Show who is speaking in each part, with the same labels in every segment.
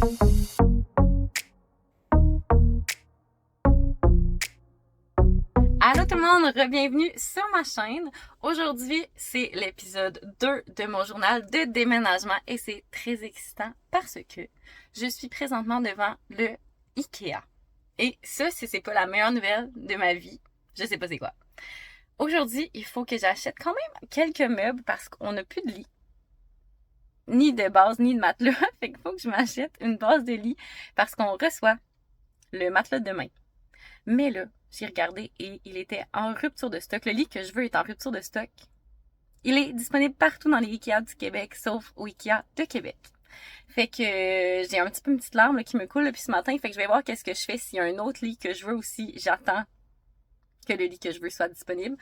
Speaker 1: Allô tout le monde, re-bienvenue sur ma chaîne. Aujourd'hui, c'est l'épisode 2 de mon journal de déménagement et c'est très excitant parce que je suis présentement devant le IKEA. Et ça, si c'est pas la meilleure nouvelle de ma vie, je sais pas c'est quoi. Aujourd'hui, il faut que j'achète quand même quelques meubles parce qu'on n'a plus de lit. Ni de base, ni de matelas. Fait qu'il faut que je m'achète une base de lit parce qu'on reçoit le matelas demain. Mais là, j'ai regardé et il était en rupture de stock. Le lit que je veux est en rupture de stock. Il est disponible partout dans les IKEA du Québec, sauf au IKEA de Québec. Fait que j'ai un petit peu une petite larme là, qui me coule depuis ce matin. Fait que je vais voir qu'est-ce que je fais. S'il y a un autre lit que je veux aussi, j'attends que le lit que je veux soit disponible.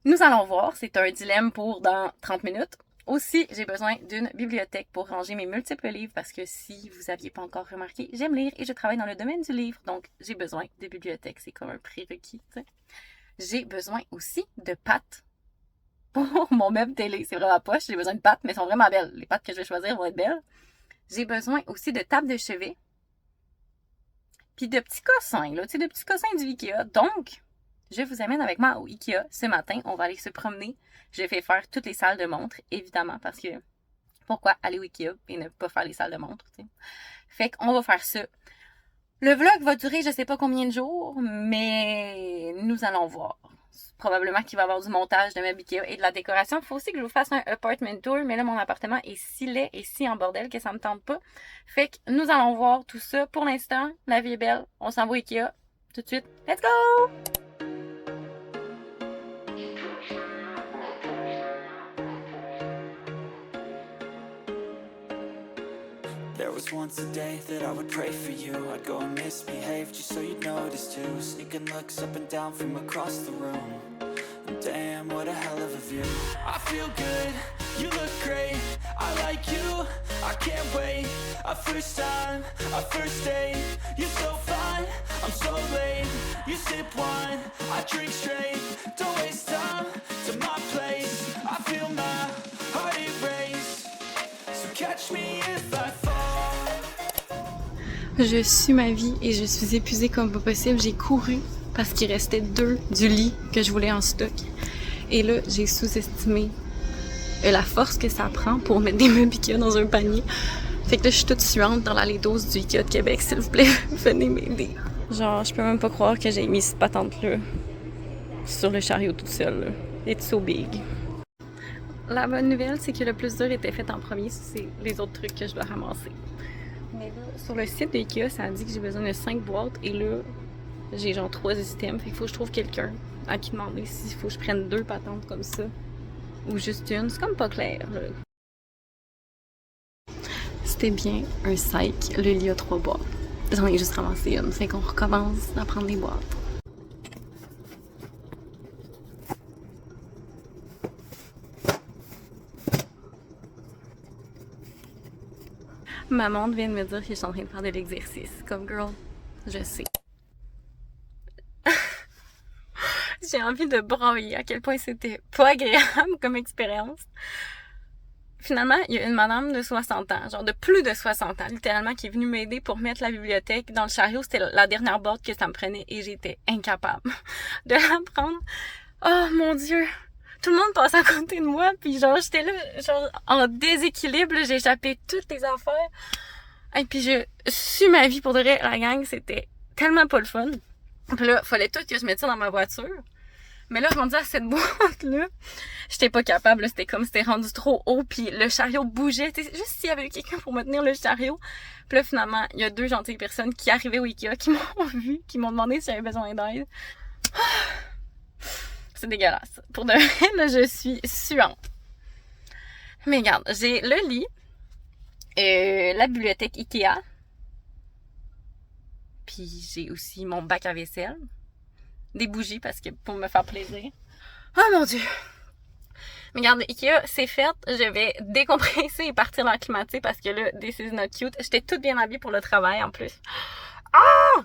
Speaker 1: Nous allons voir. C'est un dilemme pour dans 30 minutes. Aussi, j'ai besoin d'une bibliothèque pour ranger mes multiples livres parce que si vous aviez pas encore remarqué, j'aime lire et je travaille dans le domaine du livre. Donc, j'ai besoin de bibliothèque. C'est comme un prérequis, tu sais. J'ai besoin aussi de pattes pour mon meuble télé. C'est vraiment poche. J'ai besoin de pattes, mais elles sont vraiment belles. Les pattes que je vais choisir vont être belles. J'ai besoin aussi de table de chevet. Puis de petits cossins, là. Tu sais, de petits cossins du Ikea. Donc, je vous amène avec moi au Ikea ce matin. On va aller se promener. Je vais faire toutes les salles de montre, évidemment, parce que pourquoi aller au Ikea et ne pas faire les salles de montre, tu sais. Fait qu'on va faire ça. Le vlog va durer je sais pas combien de jours, mais nous allons voir. Probablement qu'il va y avoir du montage de meubles Ikea et de la décoration. Il faut aussi que je vous fasse un apartment tour, mais là, mon appartement est si laid et si en bordel que ça me tente pas. Fait que nous allons voir tout ça. Pour l'instant, la vie est belle. On s'en va au Ikea tout de suite. Let's go!
Speaker 2: There was once a day that I would pray for you. I'd go and misbehave just so you'd notice too. Sneaking looks up and down from across the room. And damn, what a hell of a view. I feel good, you look great. I like you, I can't wait. A first time, a first date. You're so fine, I'm so late. You sip wine, I drink straight. Don't waste time to my place. I feel my heart erase. So catch me if I fall.
Speaker 1: Je suis ma vie et je suis épuisée comme pas possible. J'ai couru parce qu'il restait 2 du lit que je voulais en stock. Et là, j'ai sous-estimé la force que ça prend pour mettre des meubles Ikea dans un panier. Fait que là, je suis toute suante dans l'allée 12 du Ikea de Québec. S'il vous plaît, venez m'aider. Genre, je peux même pas croire que j'ai mis cette patente-là sur le chariot toute seule. It's so big. La bonne nouvelle, c'est que le plus dur était fait en premier. C'est les autres trucs que je dois ramasser. Mais là, sur le site de Ikea, ça dit que j'ai besoin de 5 boîtes. Et là, j'ai genre 3 items. Fait qu'il faut que je trouve quelqu'un à qui demander s'il faut que je prenne 2 patentes comme ça. Ou juste une. C'est comme pas clair, là. C'était bien un psych. Le lit a 3 boîtes. J'en ai juste ramassé une. Fait qu'on recommence à prendre les boîtes. Ma montre vient de me dire que je suis en train de faire de l'exercice. Comme girl, je sais. J'ai envie de brailler à quel point c'était pas agréable comme expérience. Finalement, il y a une madame de 60 ans, genre de plus de 60 ans, littéralement, qui est venue m'aider pour mettre la bibliothèque dans le chariot. C'était la dernière boîte que ça me prenait et j'étais incapable de la prendre. Oh mon Dieu! Tout le monde passe à côté de moi, puis genre, j'étais là, genre, en déséquilibre, j'ai échappé toutes les affaires. Et puis je suis ma vie pour de vrai, la gang, c'était tellement pas le fun. Puis là, fallait tout que je mette ça dans ma voiture. Mais là, rendu à cette boîte-là, j'étais pas capable, là, c'était rendu trop haut, puis le chariot bougeait. T'sais, juste s'il y avait eu quelqu'un pour me tenir le chariot. Puis là, finalement, il y a 2 gentilles personnes qui arrivaient au Ikea, qui m'ont vu, qui m'ont demandé si j'avais besoin d'aide. C'est dégueulasse. Pour de vrai, là, je suis suante. Mais regarde, j'ai le lit, la bibliothèque Ikea, puis j'ai aussi mon bac à vaisselle, des bougies parce que pour me faire plaisir. Oh mon Dieu! Mais regarde, Ikea, c'est fait. Je vais décompresser et partir dans le climatisé parce que là, this is not cute. J'étais toute bien habillée pour le travail en plus. Ah!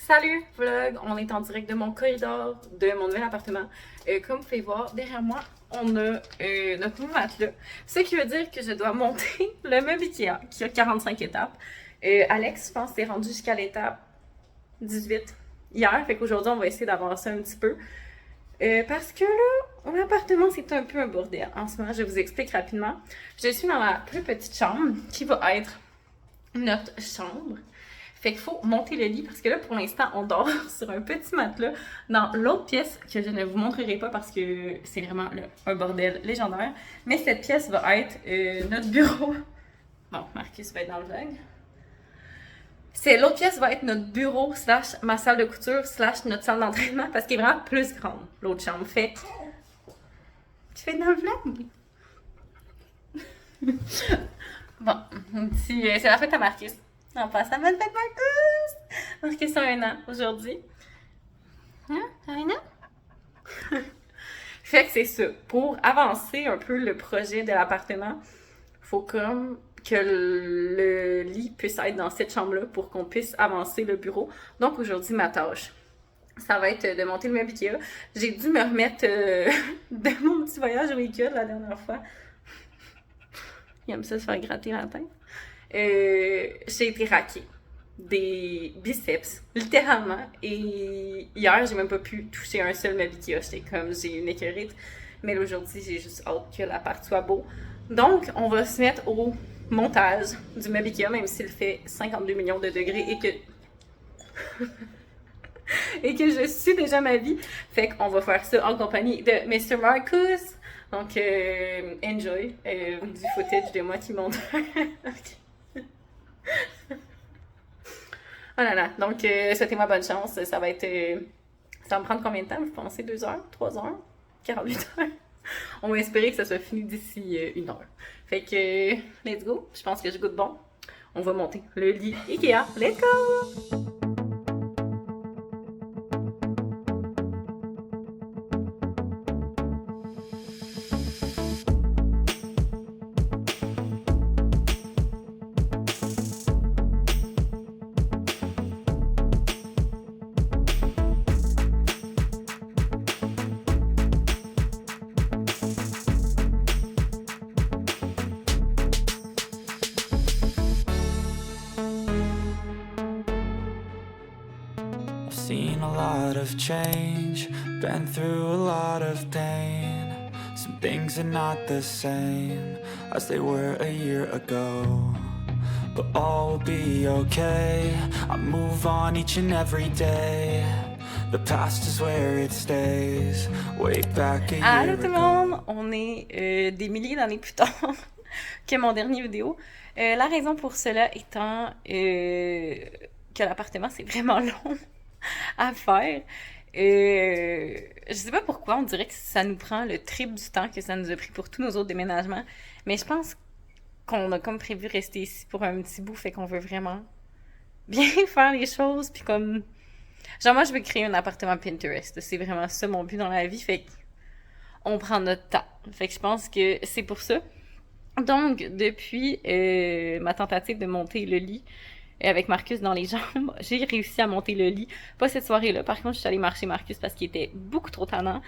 Speaker 1: Salut vlog, on est en direct de mon corridor de mon nouvel appartement. Comme vous pouvez voir, derrière moi, on a notre nouveau matelas. Ce qui veut dire que je dois monter le meuble Ikea qui a 45 étapes. Alex, je pense, s'est rendu jusqu'à l'étape 18 hier. Fait qu'aujourd'hui, on va essayer d'avancer un petit peu. Parce que là, l'appartement, c'est un peu un bordel en ce moment. Je vous explique rapidement. Je suis dans la plus petite chambre qui va être notre chambre. Fait qu'il faut monter le lit parce que là, pour l'instant, on dort sur un petit matelas dans l'autre pièce que je ne vous montrerai pas parce que c'est vraiment là, un bordel légendaire. Mais cette pièce va être notre bureau. Bon, Marcus va être dans le vlog. L'autre pièce va être notre bureau / ma salle de couture / notre salle d'entraînement parce qu'elle est vraiment plus grande, l'autre chambre. Fait tu fais dans le vlog? Bon, c'est la fête à Marcus. On passe à bonne fête Marcus! Marcus a 1 an aujourd'hui. Hein? 1 an? Fait que c'est ça. Pour avancer un peu le projet de l'appartement, faut comme que le lit puisse être dans cette chambre-là pour qu'on puisse avancer le bureau. Donc aujourd'hui, ma tâche, ça va être de monter le meuble Ikea. J'ai dû me remettre de mon petit voyage au Ikea la dernière fois. Il aime ça se faire gratter la tête. J'ai été raquée des biceps, littéralement. Et hier, j'ai même pas pu toucher un seul meuble Ikea. J'étais comme, j'ai une écœurite. Mais aujourd'hui, j'ai juste hâte que l'appart soit beau. Donc, on va se mettre au montage du meuble Ikea, même s'il fait 52 millions de degrés et que et que je suis déjà ma vie. Fait qu'on va faire ça en compagnie de Mr. Marcus. Donc, enjoy du footage de moi qui monte. Okay. Oh là là. Donc, souhaitez-moi bonne chance. Ça va me prendre combien de temps, vous pensez? 2 heures? 3 heures? 48 heures? On va espérer que ça soit fini d'ici 1 heure. Fait que, let's go. Je pense que je goûte bon. On va monter le lit Ikea. Let's go!
Speaker 2: Seen a lot of change, been through a lot of pain. Some things are not the same as they were a year ago. But all will be okay, I move on each and every day. The past is where it stays, way back a year
Speaker 1: Allô tout le
Speaker 2: ago.
Speaker 1: monde! On est des milliers d'années plus tard que mon dernier vidéo. La raison pour cela étant que l'appartement c'est vraiment long à faire. Je sais pas pourquoi, on dirait que ça nous prend le triple du temps que ça nous a pris pour tous nos autres déménagements. Mais je pense qu'on a comme prévu rester ici pour un petit bout, fait qu'on veut vraiment bien faire les choses, puis comme... Genre moi, je veux créer un appartement Pinterest. C'est vraiment ça mon but dans la vie, fait qu'on prend notre temps. Fait que je pense que c'est pour ça. Donc, depuis ma tentative de monter le lit avec Marcus dans les jambes, j'ai réussi à monter le lit. Pas cette soirée-là. Par contre, je suis allée marcher Marcus parce qu'il était beaucoup trop tannant.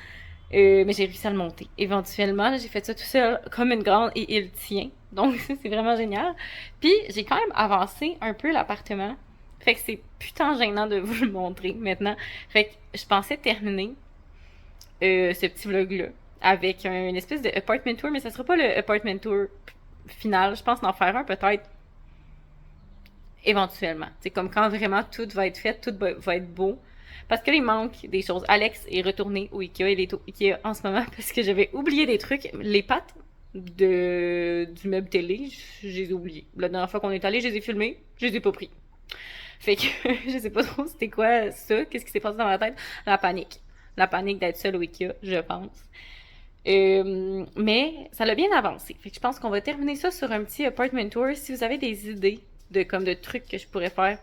Speaker 1: Mais j'ai réussi à le monter. Éventuellement, j'ai fait ça tout seul comme une grande et il tient. Donc, c'est vraiment génial. Puis, j'ai quand même avancé un peu l'appartement. Fait que c'est putain gênant de vous le montrer maintenant. Fait que je pensais terminer ce petit vlog-là avec une espèce de apartment tour, mais ça sera pas le apartment tour final. Je pense d'en faire un peut-être éventuellement. C'est comme quand vraiment tout va être fait, tout va être beau. Parce que là, il manque des choses. Alex est retourné au Ikea. Il est au Ikea en ce moment parce que j'avais oublié des trucs. Les pattes du meuble télé, je les ai oubliées. La dernière fois qu'on est allé, je les ai filmées. Je les ai pas pris. Fait que je sais pas trop c'était quoi ça. Qu'est-ce qui s'est passé dans ma tête? La panique. La panique d'être seule au Ikea, je pense. Mais ça l'a bien avancé. Fait que je pense qu'on va terminer ça sur un petit apartment tour. Si vous avez des idées de trucs que je pourrais faire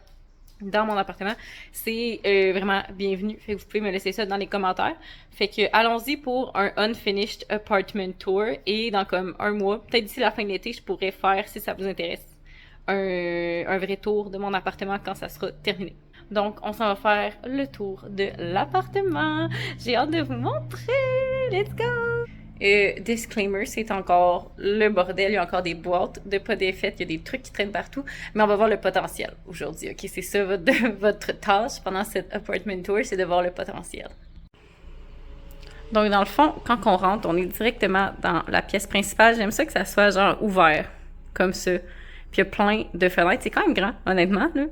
Speaker 1: dans mon appartement, c'est vraiment bienvenu. Fait que vous pouvez me laisser ça dans les commentaires. Fait que allons-y pour un unfinished apartment tour. Et dans comme 1 mois, peut-être d'ici la fin de l'été, je pourrais faire, si ça vous intéresse, un vrai tour de mon appartement quand ça sera terminé. Donc, on s'en va faire le tour de l'appartement. J'ai hâte de vous montrer. Let's go! Disclaimer, c'est encore le bordel, il y a encore des boîtes de pas défaites, il y a des trucs qui traînent partout, mais on va voir le potentiel aujourd'hui, ok? C'est ça votre tâche pendant cette apartment tour, c'est de voir le potentiel. Donc, dans le fond, quand on rentre, on est directement dans la pièce principale. J'aime ça que ça soit genre ouvert, comme ça. Puis il y a plein de fenêtres. C'est quand même grand, honnêtement, là.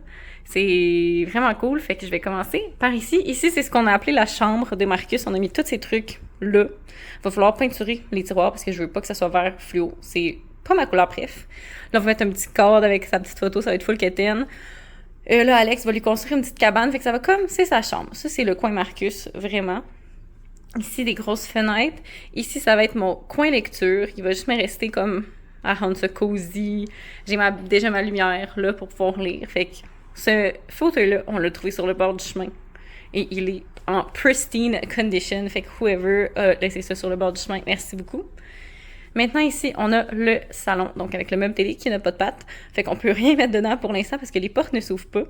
Speaker 1: C'est vraiment cool. Fait que je vais commencer par ici. Ici, c'est ce qu'on a appelé la chambre de Marcus. On a mis tous ces trucs là. Il va falloir peinturer les tiroirs parce que je veux pas que ça soit vert fluo. C'est pas ma couleur préf. Là, on va mettre un petit cadre avec sa petite photo. Ça va être full quétaine. Là, Alex va lui construire une petite cabane. Fait que ça va comme, c'est sa chambre. Ça, c'est le coin Marcus, vraiment. Ici, des grosses fenêtres. Ici, ça va être mon coin lecture. Il va juste me rester comme à rendre ça cosy. J'ai déjà ma lumière là pour pouvoir lire. Fait que ce fauteuil-là, on l'a trouvé sur le bord du chemin. Et il est en pristine condition. Fait que whoever a laissé ça sur le bord du chemin, merci beaucoup. Maintenant, ici, on a le salon. Donc, avec le meuble télé qui n'a pas de patte. Fait qu'on peut rien mettre dedans pour l'instant parce que les portes ne s'ouvrent pas.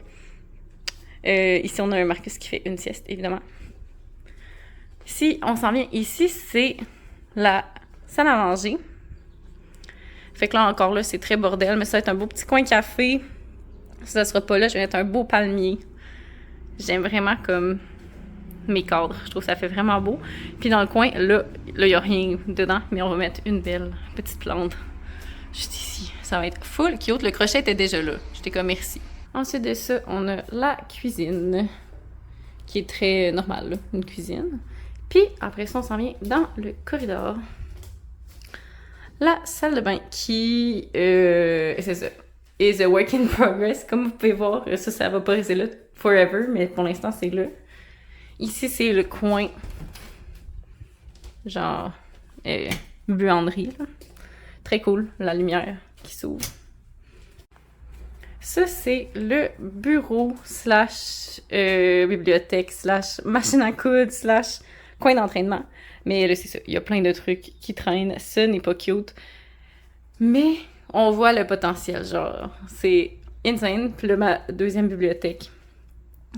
Speaker 1: Ici, on a un Marcus qui fait une sieste, évidemment. Si on s'en vient ici, c'est la salle à manger. Fait que là, encore là, c'est très bordel, mais ça va être un beau petit coin café. Si ça sera pas là, je vais mettre un beau palmier. J'aime vraiment comme mes cadres. Je trouve que ça fait vraiment beau. Puis dans le coin, là, il n'y a rien dedans, mais on va mettre une belle petite plante juste ici. Ça va être full cute. Le crochet était déjà là. J'étais comme merci. Ensuite de ça, on a la cuisine, qui est très normale, là, une cuisine. Puis, après ça, on s'en vient dans le corridor. La salle de bain qui, c'est ça, is a work in progress. Comme vous pouvez voir, ça va pas rester là forever, mais pour l'instant, c'est là. Ici, c'est le coin, genre, buanderie, là. Très cool, la lumière qui s'ouvre. Ça, c'est le bureau / bibliothèque / machine à coudre / coin d'entraînement. Mais là, c'est ça. Il y a plein de trucs qui traînent. Ce n'est pas cute. Mais on voit le potentiel. Genre, c'est insane. Puis là, ma deuxième bibliothèque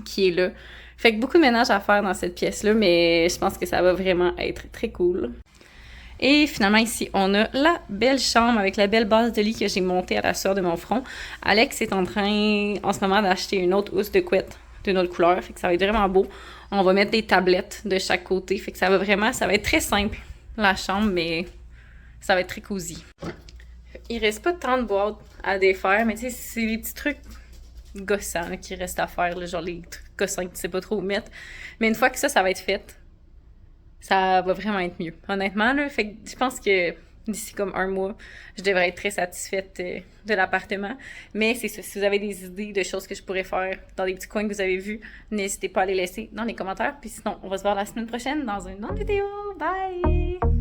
Speaker 1: qui est là. Fait que beaucoup de ménage à faire dans cette pièce-là, mais je pense que ça va vraiment être très cool. Et finalement, ici, on a la belle chambre avec la belle base de lit que j'ai montée à la sueur de mon front. Alex est en train, en ce moment, d'acheter une autre housse de couette d'une autre couleur. Fait que ça va être vraiment beau. On va mettre des tablettes de chaque côté. Fait que ça va être très simple, la chambre, mais ça va être très cosy. Il reste pas tant de boîtes à défaire, mais tu sais, c'est des petits trucs gossants là, qui restent à faire, là, genre les trucs gossants que tu sais pas trop où mettre. Mais une fois que ça va être fait, ça va vraiment être mieux. Honnêtement, là, fait que je pense que d'ici comme 1 mois, je devrais être très satisfaite de l'appartement. Mais c'est ça, si vous avez des idées de choses que je pourrais faire dans des petits coins que vous avez vus, n'hésitez pas à les laisser dans les commentaires. Puis sinon, on va se voir la semaine prochaine dans une autre vidéo. Bye!